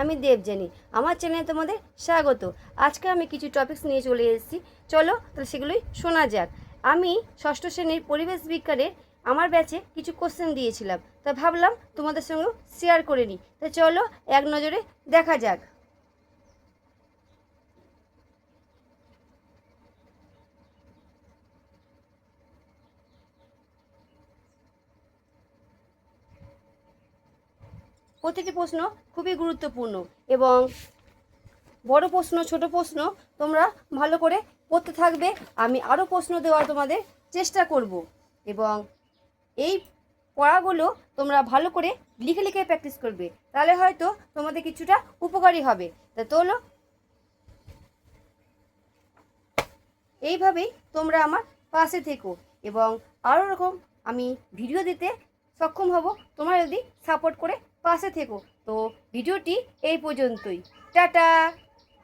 আমি দেবযানী। আমার চ্যানেলে তোমাদের স্বাগত। আজকে আমি কিছু টপিকস নিয়ে চলে এসেছি, চলো তাহলে সেগুলোই শোনা যাক। আমি ষষ্ঠ শ্রেণীর পরিবেশ বিজ্ঞানের আমার ব্যাচে কিছু কোশ্চেন দিয়েছিলাম, তা ভাবলাম তোমাদের সঙ্গেও শেয়ার করে নিই। তা চলো এক নজরে দেখা যাক। প্রতিটি প্রশ্ন খুবই গুরুত্বপূর্ণ এবং বড় প্রশ্ন ছোট প্রশ্ন তোমরা ভালো করে পড়তে থাকবে। আমি আরও প্রশ্ন দেওয়ার তোমাদের চেষ্টা করব এবং এই পড়াগুলো তোমরা ভালো করে লিখে লিখে প্র্যাকটিস করবে, তাহলে হয়তো তোমাদের কিছুটা উপকারী হবে। তা তোলো, এইভাবেই তোমরা আমার পাশে থেকো এবং আরও রকম আমি ভিডিও দিতে সক্ষম হব তোমরা যদি সাপোর্ট করে পাশে থেকো। তো ভিডিওটি এই পর্যন্তই। টাটা।